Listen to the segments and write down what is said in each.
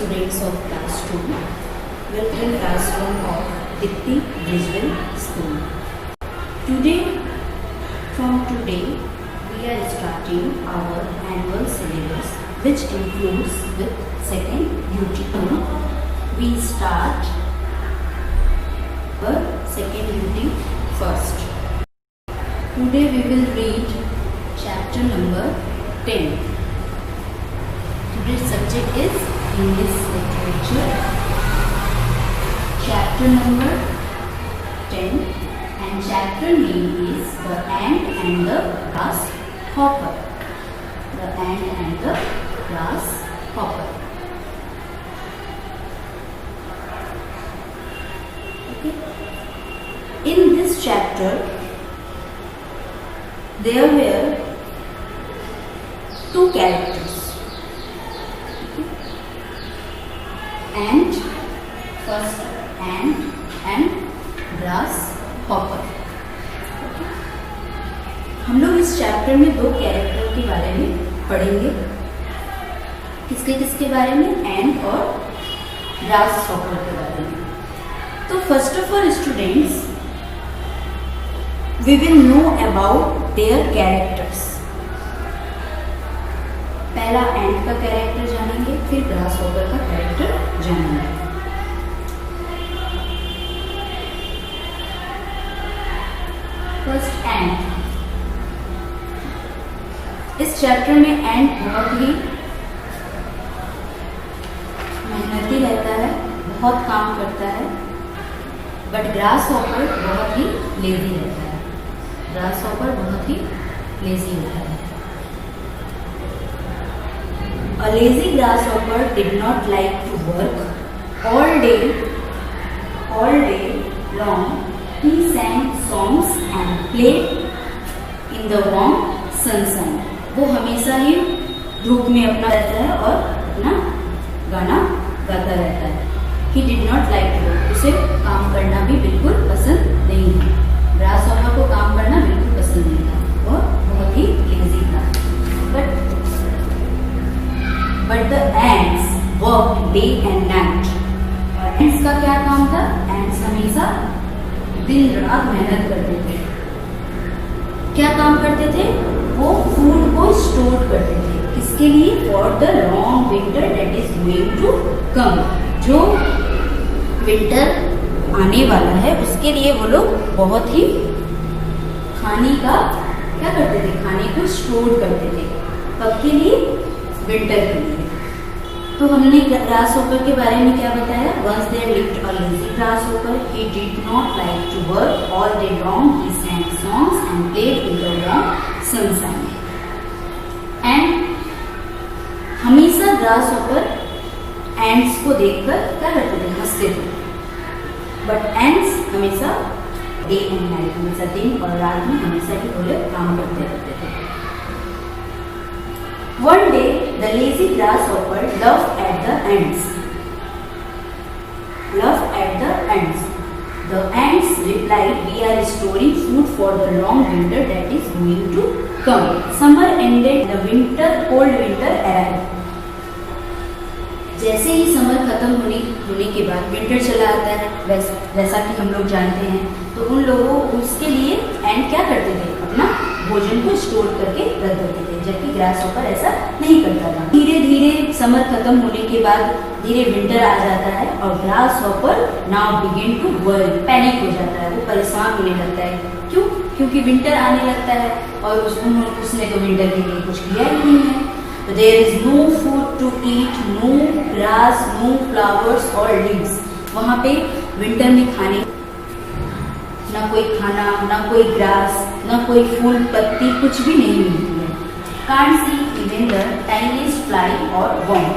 students of class 2. Welcome classroom of Dipti Visual School. From today, we are starting our annual syllabus, which includes with second UT. We start our second UT first. Today we will read chapter number 10. Today's subject is English Literature. Chapter number 10 and chapter name is The Ant and the Grasshopper. The Ant and the Grasshopper. Okay. In this chapter, there were two characters. Ant, first ant and grasshopper. Okay. हम लोग इस chapter में दो character के बारे में पढ़ेंगे. किसके किसके बारे में? एंट और ग्रासहॉपर के बारे में. तो first of all students, we will know about their characters. पहला एंट का कैरेक्टर जानेंगे, फिर ग्रासहॉपर का कैरेक्टर जानेंगे. फर्स्ट एंट. इस चैप्टर में एंट बहुत ही मेहनती रहता है, बहुत काम करता है, बट ग्रासहॉपर बहुत ही लेजी रहता है. ग्रासहॉपर बहुत ही लेजी होता है. A lazy grasshopper did not like to work all day long. He sang songs and played in the warm sunshine. वो हमेशा ही धूप में अपना रहता है और अपना गाना गाता रहता है. He did not like to work. उसे काम करना भी बिल्कुल पसंद नहीं है. ग्रासहॉपर को काम करना बिल्कुल पसंद नहीं था. वो बहुत ही लेजी था. But the ants worked day and night. और ants का क्या काम था? ants हमेशा दिन रात मेहनत करते थे. क्या काम करते थे? वो फूड को स्टोर करते थे. किसके लिए? For the long winter that is going to come. जो विंटर आने वाला है उसके लिए वो लोग बहुत ही खाने का क्या करते थे? खाने को स्टोर करते थे. कब के लिए? विंटर के लिए. तो हमने ग्रासहॉपर के बारे में क्या बताया? Once there lived a lazy grasshopper. He did not like to work all day long. He sang songs and played in the warm sunshine. And हमेशा ग्रासहॉपर एंट्स को देखकर क्या करते थे? हंसते थे. बट एंट्स हमेशा डे एंड नाइट, हमेशा दिन और रात में हमेशा ही वो लोग काम करते रहते थे. One day, the lazy grasshopper laughed at the ants. The ants replied, "We are storing food for the long winter that is going to come." Summer ended, the cold winter arrived. जैसे ही summer खत्म होने के बाद winter चला आता है, वैसा कि हम लोग जानते हैं, तो उन लोगों उसके लिए एंट क्या करते थे? अपना भोजन को स्टोर करके रख देते थे, जबकि ग्रासहॉपर ऐसा नहीं करता था. धीरे धीरे समर खत्म होने के बाद धीरे विंटर आ जाता है और grasshopper now begin to worry. Panic हो जाता है, वो परेशान होने लगता है. क्यों? क्योंकि विंटर आने लगता है और उसने तो विंटर के लिए कुछ किया ही नहीं है. तो there is no food to eat, no grass, no flowers or leaves. वहाँ पे विंटर में खाने ना कोई खाना, ना कोई ग्रास, ना कोई फूल पत्ती, कुछ भी नहीं मिलती है. Can't see even the tiniest fly or worm.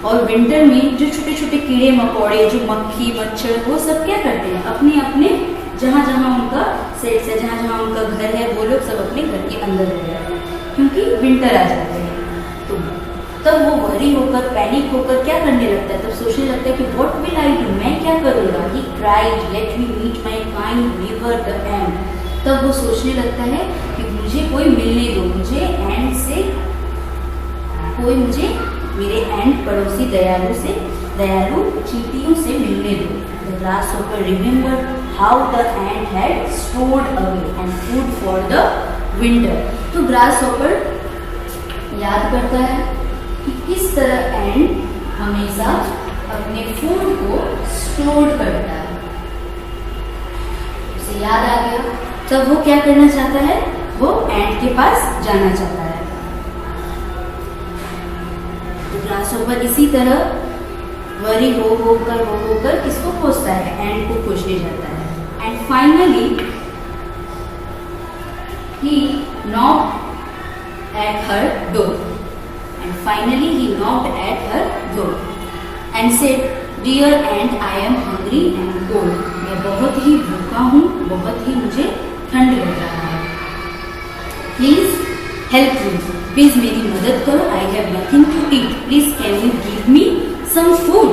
और विंटर में जो छोटे छोटे कीड़े मकोड़े, जो मक्खी मच्छर, वो सब क्या करते हैं? अपने अपने जहाँ जहाँ उनका सेट है, जहाँ जहाँ उनका घर है, वो लोग सब अपने घर के अंदर रह जाते हैं, क्योंकि विंटर आ जाते हैं. तो तब वो वरी होकर, पैनिक होकर क्या करने लगता है? तब सोचने लगता है कि व्हाट विल आई डू, मैं क्या करूँगा? He cried, let me meet my kind neighbour the ant. तब वो सोचने लगता है कि मुझे कोई मिलने दो, मुझे एंट से कोई मुझे मेरे एंट पड़ोसी दयालु से दयालु चींटियों से मिलने दो। The grasshopper remembered how the ant had stored away and food for the winter. तो ग्रासहॉपर याद करता है कि किस तरह एंट हमेशा अपने फूड को स्टोर करता है। उसे याद आ गया, तब वो क्या करना चाहता है, वो एंट के पास जाना चाहता है। तो ग्रासहॉपर इसी तरह वरी होकर किसको खोजता है, एंट को खोजने जाता है। And finally he knocked at her door. And finally he knocked at her door and said, "Dear aunt, I am hungry and cold." मैं बहुत ही भूखा हूँ, बहुत ही मुझे ठंड लग रहा है। Please help me. प्लीज मेरी मदद करो। I have nothing to eat. Please can you give me some food?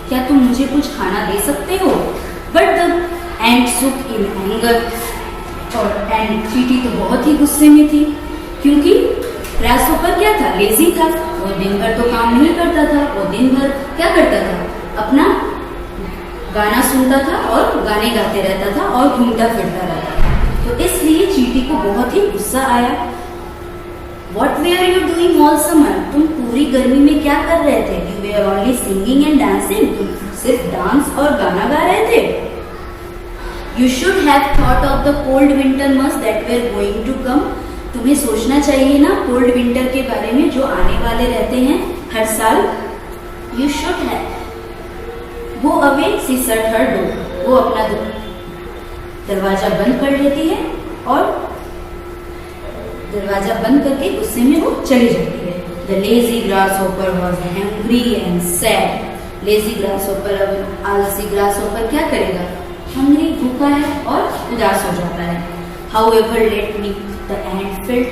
क्या तुम मुझे कुछ खाना दे सकते हो? But the ant shook in anger. और एंड चींटी तो बहुत ही गुस्से में थी, क्योंकि ग्रासहॉपर क्या था, लेजी था। वो दिन भर तो काम नहीं करता था, वो दिन भर क्या करता था, अपना गाना सुनता था और गाने गाते रहता था और घूमता फिरता रहता था। तो इसलिए चींटी को बहुत ही गुस्सा आया। What were you doing all summer? तुम पूरी गर्मी में क्या कर रहे थे? You were only singing and dancing. तुम सिर्फ डांस और गाना गा रहे थे। You should have thought of the cold winter months that were going to come. तुम्हें सोचना चाहिए ना कोल्ड विंटर के बारे में जो आने वाले रहते हैं हर साल। You should have. Go away, she shut her door. वो अपना दरवाजा बंद कर लेती है और दरवाजा बंद करके गुस्से में वो चली जाती है। The lazy grasshopper was hungry and sad. Lazy grasshopper, अब आलसी ग्रासहॉपर क्या करेगा, हंग्री भूखा है और उदास हो जाता है। However, let me, the ant felt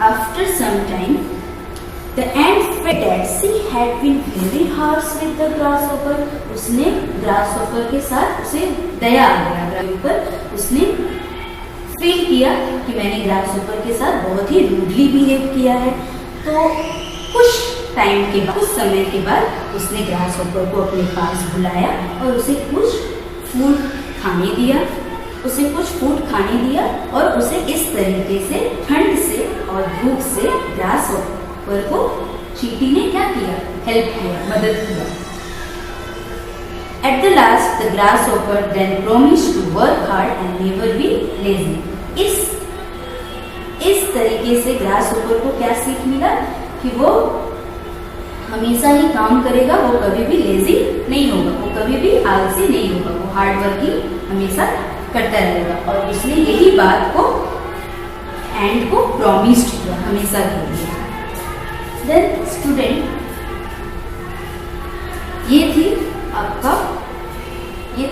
after some time, the ant felt that she had been very harsh with the grasshopper. उसने ग्रासहॉपर के साथ उसे दया आ गया ऊपर, उसने फील किया कि मैंने ग्रासहॉपर के साथ बहुत ही रूडली बिहेव किया है। तो कुछ टाइम के बाद, कुछ समय के बाद उसने ग्रासहॉपर को अपने पास बुलाया और उसे कुछ फूड खाने दिया। और उसे इस तरीके से ठंड से और धूप से ग्रासहॉपर को चींटी ने क्या किया, हेल्प किया, मदद किया। At the last, the grasshopper then promised to work hard and never be lazy. इस तरीके से ग्रासहॉपर को क्या सीख मिला कि वो हमेशा ही काम करेगा, वो कभी भी लेजी नहीं होगा, वो कभी भी आलसी नहीं होगा, वो हार्ड वर्किंग हमेशा करता रहेगा। और उसने यही बात को एंट को प्रॉमिस्ड किया हमेशा के लिए। देन स्टूडेंट, ये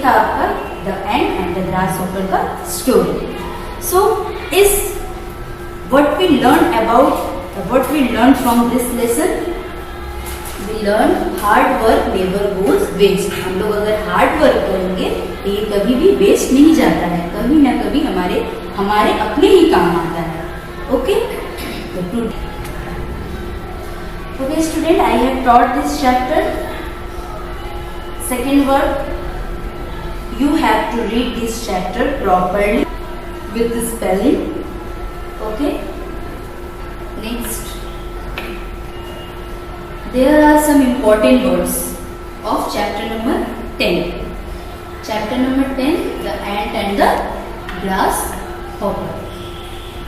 था आपका the ant and the grasshopper का story. So what we learned from this lesson, we learned hard work never goes waste. हम लोग अगर हार्ड वर्क करेंगे तो ये कभी भी वेस्ट नहीं जाता है, कभी ना कभी हमारे अपने ही काम आता है। Okay student, I have taught this chapter. Second word, you have to read this chapter properly with the spelling. Okay, next, there are some important words of chapter number 10. Chapter number 10, the ant and the grasshopper.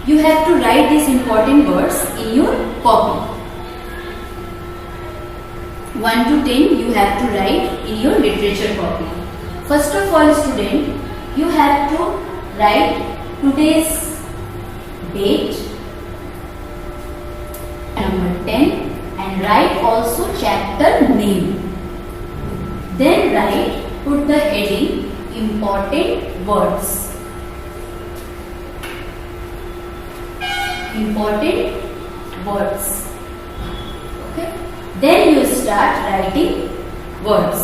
You have to write these important words in your copy. 1 to 10 you have to write in your literature copy. First of all, student, you have to write today's date, number 10, and write also chapter name. Then put the heading important words. Important words. Okay. Then you start writing words.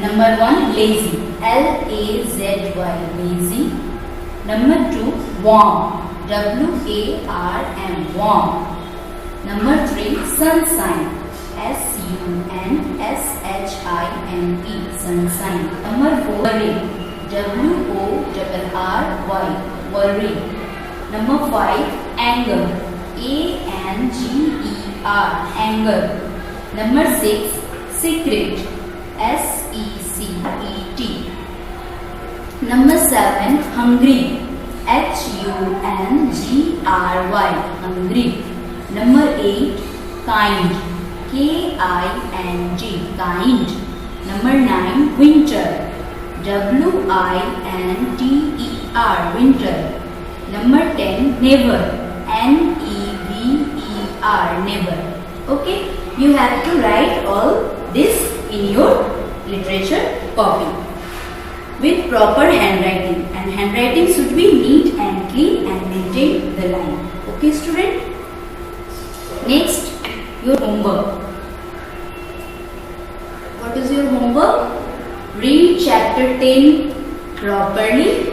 Number 1, lazy. L-A-Z-Y, lazy. Number 2, warm. W-A-R-M, warm. Number 3, sunshine. sunshine, sunshine. Number 4, worry. worry, worry. Number 5, anger. anger, anger. Number 6, secret. secret. Number 7, hungry. hungry, hungry. Number 8, kind. kind. Number 9, winter. winter. Number 10, never. never. Okay, you have to write all this in your literature copy with proper handwriting, and handwriting should be neat and clean and maintain the line. Okay student, next your homework. What is your homework? Read chapter 10 properly,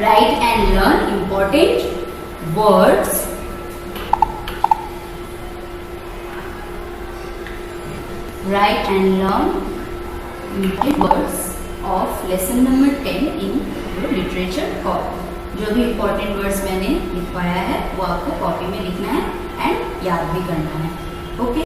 write and learn important words, write and learn important words of lesson number 10 in your literature copy. जो भी important words मैंने लिखवाया है वो आपको copy में लिखना है एंड याद भी करना है. ओके,